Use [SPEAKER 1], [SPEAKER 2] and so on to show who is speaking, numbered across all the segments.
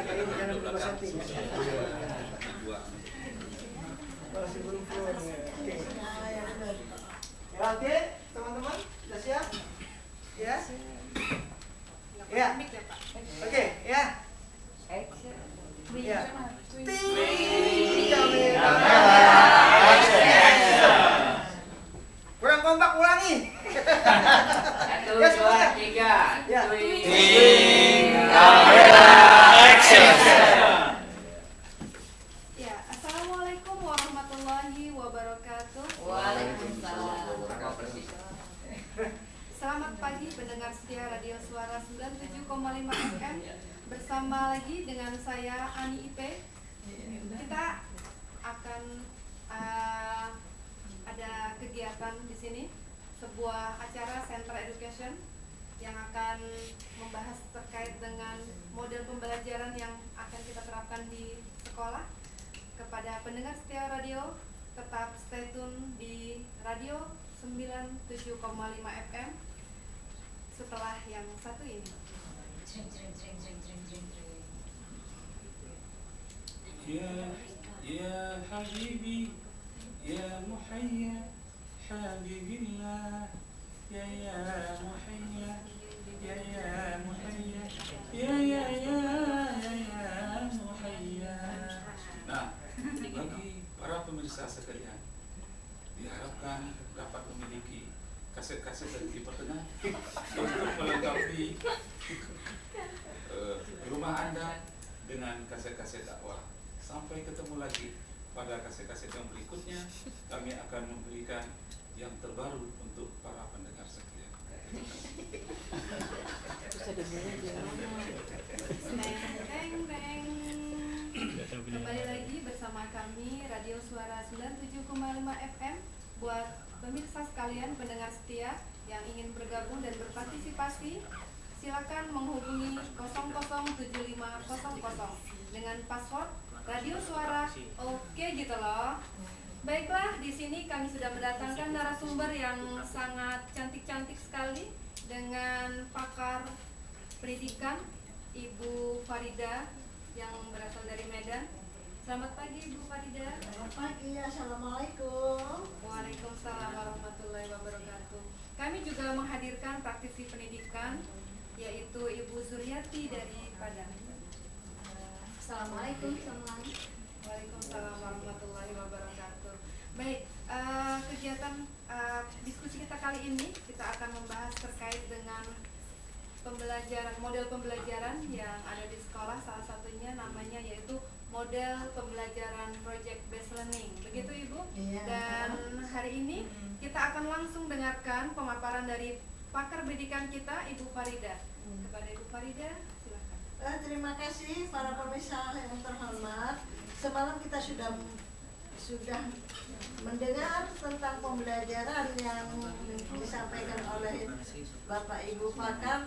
[SPEAKER 1] kayak ini karena berubah setting. Masih belum flow nih. Oke. Ya, oke, teman-teman, sudah siap? Ya? Ya. Oke, ya. Ya. Kurang kompak, ulangi.
[SPEAKER 2] 1, 2, 3.
[SPEAKER 1] Ya.
[SPEAKER 3] Ya, assalamualaikum warahmatullahi wabarakatuh.
[SPEAKER 2] Waalaikumsalam.
[SPEAKER 3] Selamat pagi pendengar setia Radio Suara 97,5 FM. Bersama lagi dengan saya Ani IP. Kita akan ada kegiatan di sini, sebuah acara Center Education yang akan membahas terkait dengan model pembelajaran yang akan kita terapkan di sekolah. Kepada pendengar setia radio, tetap stay tune di Radio 97,5 FM setelah yang satu ini.
[SPEAKER 4] Ya Habibi, ya Muhayya, Habibillah, ya Muhayya, ya Muhayya, ya Muhayya. Nah, bagi para pemirsa sekalian, diharapkan dapat memiliki kaset-kaset dari Timur Tengah untuk melengkapi rumah Anda dengan kaset-kaset dakwah. Sampai ketemu lagi pada kaset-kaset yang berikutnya, kami akan memberikan yang terbaru untuk para pendengar sekalian.
[SPEAKER 3] Kembali lagi bersama kami Radio Suara 97,5 FM. Buat pemirsa sekalian, pendengar setia yang ingin bergabung dan berpartisipasi, silakan menghubungi 007500 dengan password Radio Suara. Oke gitu loh. Baiklah, di sini kami sudah mendatangkan narasumber yang sangat cantik-cantik sekali dengan pakar pendidikan Ibu Farida yang berasal dari Medan. Selamat pagi Ibu Farida.
[SPEAKER 5] Selamat pagi, assalamualaikum.
[SPEAKER 3] Waalaikumsalam warahmatullahi wabarakatuh. Kami juga menghadirkan praktisi pendidikan yaitu Ibu Suryati dari Padang.
[SPEAKER 5] Assalamualaikum.
[SPEAKER 3] Waalaikumsalam warahmatullahi wabarakatuh. Baik, kegiatan diskusi kita kali ini kita akan membahas terkait dengan pembelajaran, model pembelajaran yang ada di sekolah. Salah satunya namanya yaitu model pembelajaran project based learning. Begitu Ibu?
[SPEAKER 5] Iya.
[SPEAKER 3] Dan hari ini kita akan langsung dengarkan pemaparan dari pakar pendidikan kita, Ibu Farida. Kepada Ibu Farida, silakan.
[SPEAKER 5] Terima kasih para pemirsa yang terhormat. Semalam kita sudah mendengar tentang pembelajaran yang disampaikan oleh Bapak Ibu pakar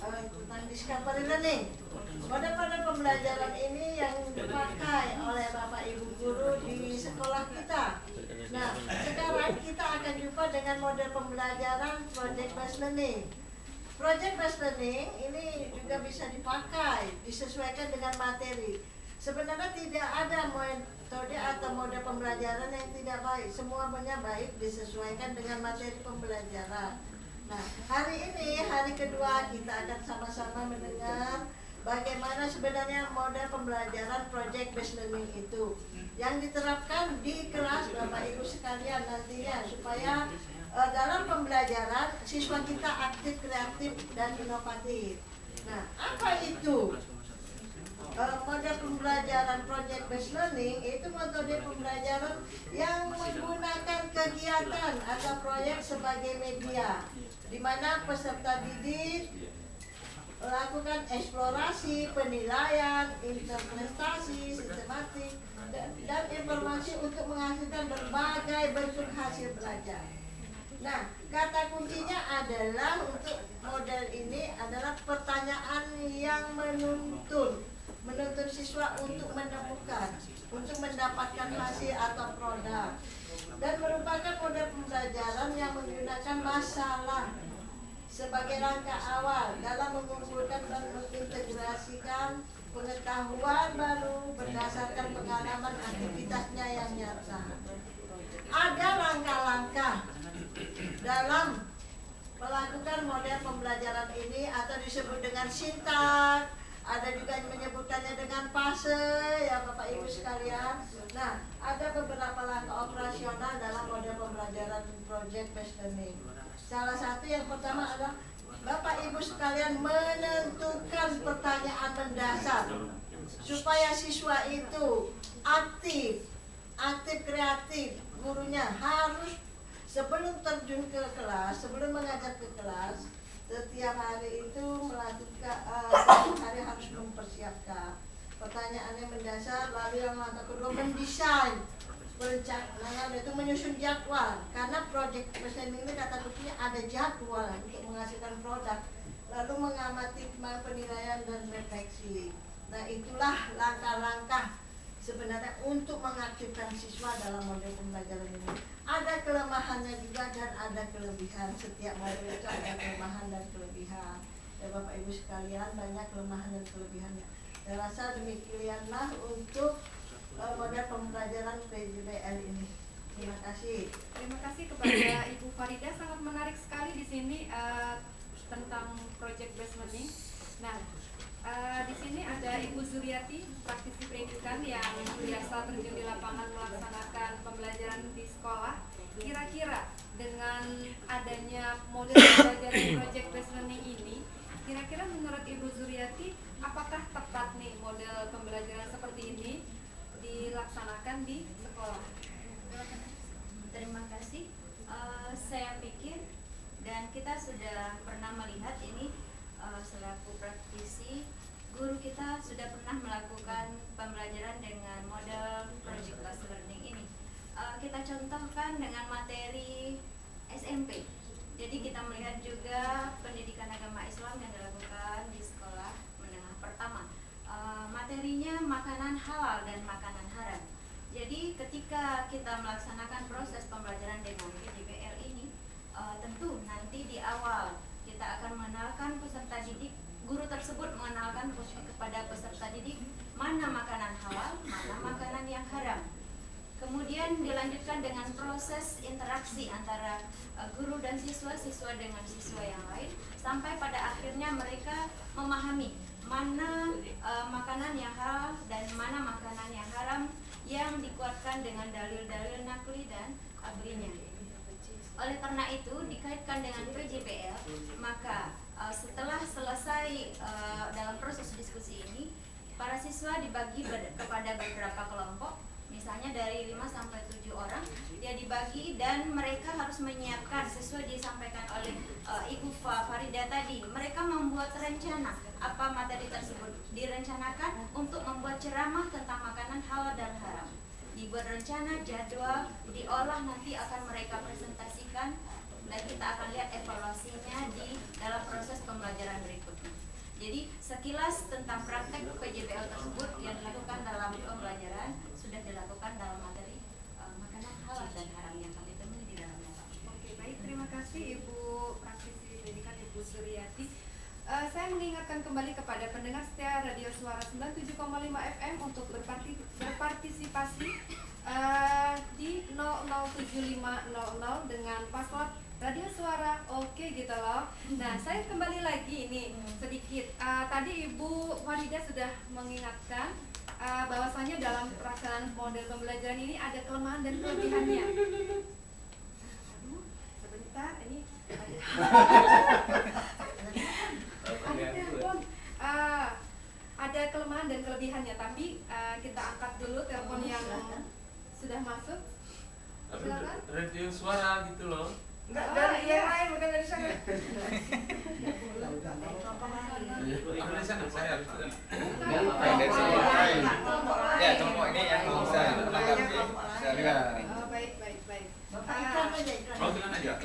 [SPEAKER 5] tentang discovery learning. Pada pembelajaran ini yang dipakai oleh Bapak Ibu guru di sekolah kita. Nah, sekarang kita akan jumpa dengan model pembelajaran project based learning. Project based learning ini juga bisa dipakai, disesuaikan dengan materi. Sebenarnya tidak ada metode atau mode pembelajaran yang tidak baik. Semuanya baik disesuaikan dengan materi pembelajaran. Nah, hari ini, hari kedua kita akan sama-sama mendengar bagaimana sebenarnya mode pembelajaran project based learning itu yang diterapkan di kelas Bapak Ibu sekalian nantinya supaya dalam pembelajaran siswa kita aktif, kreatif, dan inovatif. Nah, apa itu? Model pembelajaran project based learning itu metode pembelajaran yang menggunakan kegiatan atau proyek sebagai media, di mana peserta didik melakukan eksplorasi, penilaian, interpretasi, sistematik, dan informasi untuk menghasilkan berbagai bentuk hasil belajar. Nah, kata kuncinya adalah untuk model ini adalah pertanyaan yang menuntun siswa untuk menemukan, untuk mendapatkan hasil atau produk, dan merupakan model pembelajaran yang menggunakan masalah sebagai langkah awal dalam mengumpulkan dan mengintegrasikan pengetahuan baru berdasarkan pengalaman aktivitasnya yang nyata. Ada langkah-langkah dalam melakukan model pembelajaran ini atau disebut dengan sintak, ada juga yang menyebutkannya dengan fase ya Bapak Ibu sekalian. Nah, ada beberapa langkah operasional dalam model pembelajaran project based learning. Salah satu yang pertama adalah Bapak Ibu sekalian menentukan pertanyaan mendasar supaya siswa itu aktif kreatif. Gurunya harus sebelum terjun ke kelas, sebelum mengajar ke kelas, setiap hari itu melakukan setiap hari harus mempersiapkan pertanyaannya mendasar. Lalu yang langkah kedua mendesain perencanaan, itu menyusun jadwal, karena project present ini kata kuncinya ada jadwal untuk menghasilkan produk, lalu mengamati penilaian dan refleksi. Nah, itulah langkah-langkah sebenarnya untuk mengaktifkan siswa dalam model pembelajaran ini. Ada kelemahannya juga dan ada kelebihan. Setiap model itu ada kelemahan dan kelebihan. Ya Bapak Ibu sekalian, banyak kelemahan dan kelebihannya. Saya rasa demikianlah untuk model pembelajaran PJBL ini. Terima kasih.
[SPEAKER 3] Terima kasih kepada Ibu Farida, sangat menarik sekali di sini tentang project based learning. Nah, di sini ada Ibu Zuriati, praktisi pendidikan yang biasa terjun di lapangan melaksanakan pembelajaran di sekolah. Kira-kira dengan adanya model pembelajaran project based learning ini, kira-kira menurut Ibu Zuriati, apakah tepat nih model pembelajaran seperti ini dilaksanakan di sekolah?
[SPEAKER 6] Terima kasih. Saya pikir dan kita sudah pernah melihat ini selaku praktisi, guru kita sudah pernah melakukan pembelajaran dengan model project based learning ini. Kita contohkan dengan materi SMP. Jadi kita melihat juga pendidikan agama Islam yang dilakukan di sekolah menengah pertama. Materinya makanan halal dan makanan haram. Jadi ketika kita melaksanakan proses pembelajaran dengan PJBL ini, tentu nanti di awal kita akan mengenalkan peserta didik, guru tersebut mengenalkan kepada peserta didik mana makanan halal, mana makanan yang haram. Kemudian dilanjutkan dengan proses interaksi antara guru dan siswa, siswa dengan siswa yang lain, sampai pada akhirnya mereka memahami mana makanan yang halal dan mana makanan yang haram yang dikuatkan dengan dalil-dalil nakli dan ablinya. Oleh karena itu, dikaitkan dengan PJBL, maka setelah selesai dalam proses diskusi ini, para siswa dibagi kepada beberapa kelompok, misalnya dari 5 sampai 7 orang, dia dibagi dan mereka harus menyiapkan sesuai disampaikan oleh Ibu Farida tadi. Mereka membuat rencana apa materi tersebut, direncanakan untuk membuat ceramah tentang makanan halal dan haram. Dibuat rencana, jadwal, diolah, nanti akan mereka presentasikan dan kita akan lihat evaluasinya di dalam proses pembelajaran berikutnya. Jadi sekilas tentang praktek PJBL tersebut yang dilakukan dalam pembelajaran sudah dilakukan dalam materi makanan halal dan haram yang kami temui di dalamnya.
[SPEAKER 3] Oke, baik, terima kasih Ibu praktisi pendidikan Ibu Suryati. Saya mengingatkan kembali kepada pendengar setia Radio Suara 97,5 FM untuk berpartisipasi di 007500 dengan password Radio Suara oke gitu loh. Nah, saya kembali lagi ini sedikit. Tadi Ibu Farida sudah mengingatkan bahwasanya dalam pelaksanaan model pembelajaran ini ada kelemahan dan kelebihannya. Aduh, sebentar ini ada kelemahan dan kelebihannya, tapi kita angkat dulu telepon yang sudah masuk. Silakan.
[SPEAKER 7] Radio Suara gitu loh.
[SPEAKER 1] Enggak, dari yang lain, bukan dari sana.
[SPEAKER 7] Dari sana saya harus.
[SPEAKER 2] Ya, kelompok ini yang bisa menanggapi.
[SPEAKER 3] Baik.
[SPEAKER 7] Oh, dengan aja.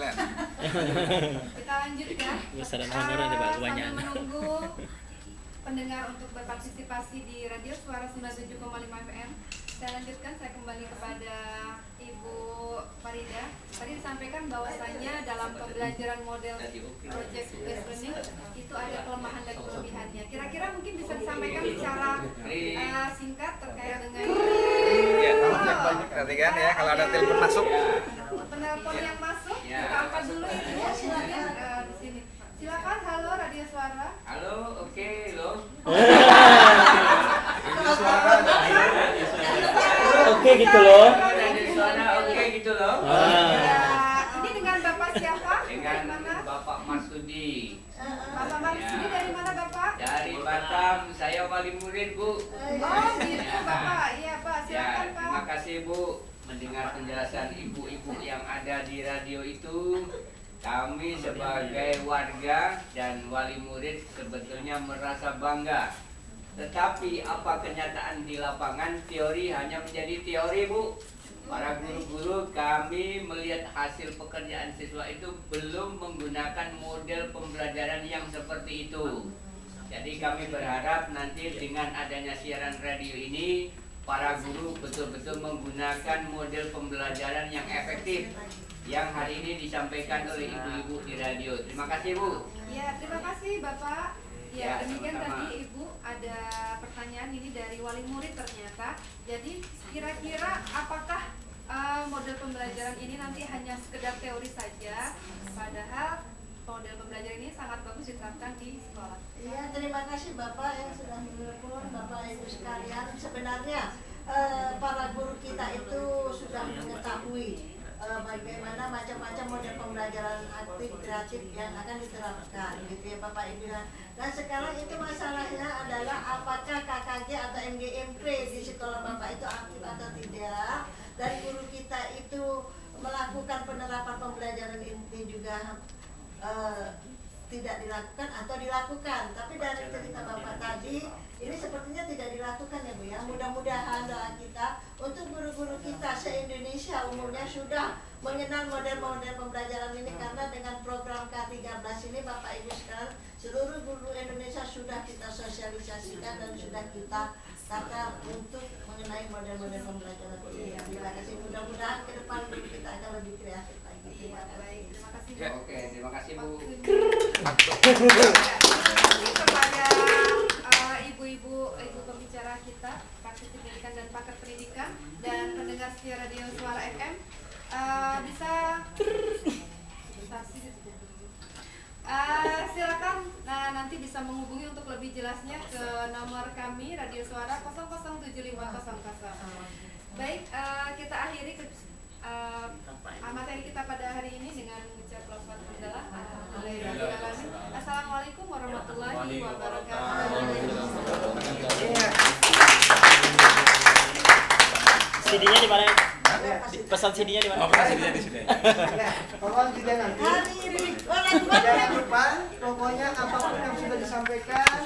[SPEAKER 3] Kita lanjutkan. Sambil menunggu pendengar untuk berpartisipasi di Radio Suara 97,5 FM. saya lanjutkan, saya kembali kepada Ibu Farida. Tadi disampaikan bahwasanya dalam pembelajaran model project based learning itu ada kelemahan dan kelebihannya. Kira-kira mungkin bisa disampaikan secara singkat terkait dengan
[SPEAKER 2] Ya, nanti kan ya kalau ada telepon masuk.
[SPEAKER 3] penelpon yang masuk. Kita angkat dulu Ibu, silakan di sini. Silakan, halo Radio Suara.
[SPEAKER 7] Halo, oke, lo.
[SPEAKER 8] Oke gitu loh.
[SPEAKER 7] Radio Suara, oke gitu loh.
[SPEAKER 3] Ya, ini dengan Bapak siapa?
[SPEAKER 7] Dengan
[SPEAKER 3] Dari mana?
[SPEAKER 7] Bapak Marsudi.
[SPEAKER 3] Bapak Marsudi dari mana Bapak?
[SPEAKER 7] Dari Batam, saya wali murid, Bu.
[SPEAKER 3] Oh gitu Bapak, iya Pak,
[SPEAKER 7] Ya,
[SPEAKER 3] silakan Pak.
[SPEAKER 7] terima kasih Bu mendengar penjelasan ibu-ibu yang ada di radio itu. Kami sebagai warga dan wali murid sebetulnya merasa bangga. Tetapi apa kenyataan di lapangan, teori hanya menjadi teori, Bu. Para guru-guru kami melihat hasil pekerjaan siswa itu belum menggunakan model pembelajaran yang seperti itu. Jadi kami berharap nanti dengan adanya siaran radio ini, para guru betul-betul menggunakan model pembelajaran yang efektif yang hari ini disampaikan oleh ibu-ibu di radio. Terima kasih, Bu.
[SPEAKER 3] Ya, terima kasih Bapak.
[SPEAKER 7] Ya,
[SPEAKER 3] Ya, demikian
[SPEAKER 7] sama-sama.
[SPEAKER 3] tadi Ibu ada pertanyaan ini dari wali murid ternyata. Jadi kira-kira apakah model pembelajaran ini nanti hanya sekedar teori saja, padahal model pembelajaran ini sangat bagus diterapkan di sekolah.
[SPEAKER 5] Iya, terima kasih Bapak yang sudah menelpon, Bapak Ibu sekalian. Sebenarnya para guru kita itu sudah mengetahui bagaimana macam-macam model pembelajaran aktif kreatif yang akan diterapkan, gitu ya Bapak Ibu. Nah sekarang itu masalahnya adalah apakah KKG atau MGMP di sekolah Bapak itu aktif atau tidak, dan guru kita itu melakukan penerapan pembelajaran ini juga tidak dilakukan atau dilakukan. Tapi dari cerita Bapak tadi ini sepertinya tidak dilakukan ya Bu ya. Mudah-mudahan doa kita untuk guru-guru kita se-Indonesia umumnya sudah mengenal model-model pembelajaran ini, karena dengan program K13 ini Bapak Ibu sekalian seluruh guru Indonesia sudah kita sosialisasikan dan sudah kita tata untuk mengenai model-model pembelajaran ini. Terima kasih, mudah-mudahan ke depan guru kita akan lebih kreatif lagi. Terima
[SPEAKER 3] Baik,
[SPEAKER 5] kasih.
[SPEAKER 3] terima kasih Bu.
[SPEAKER 7] Ya, oke, terima kasih, Bu.
[SPEAKER 3] Ini kepada ibu-ibu pembicara kita, praktisi pendidikan dan pakar pendidikan dan pendengar setia Radio Suara FM, silakan nanti bisa menghubungi untuk lebih jelasnya ke nomor kami Radio Suara 007500. Baik, kita akhiri materi kita pada hari ini dengan mengucap lafaz hamdalah. Assalamualaikum warahmatullahi wabarakatuh.
[SPEAKER 8] CD-nya di mana? Pesan CD-nya di mana?
[SPEAKER 4] Oh, CD-nya di sini.
[SPEAKER 1] Tolong juga nanti
[SPEAKER 5] Hari ini,
[SPEAKER 1] jangan lupa, pokoknya apapun yang sudah disampaikan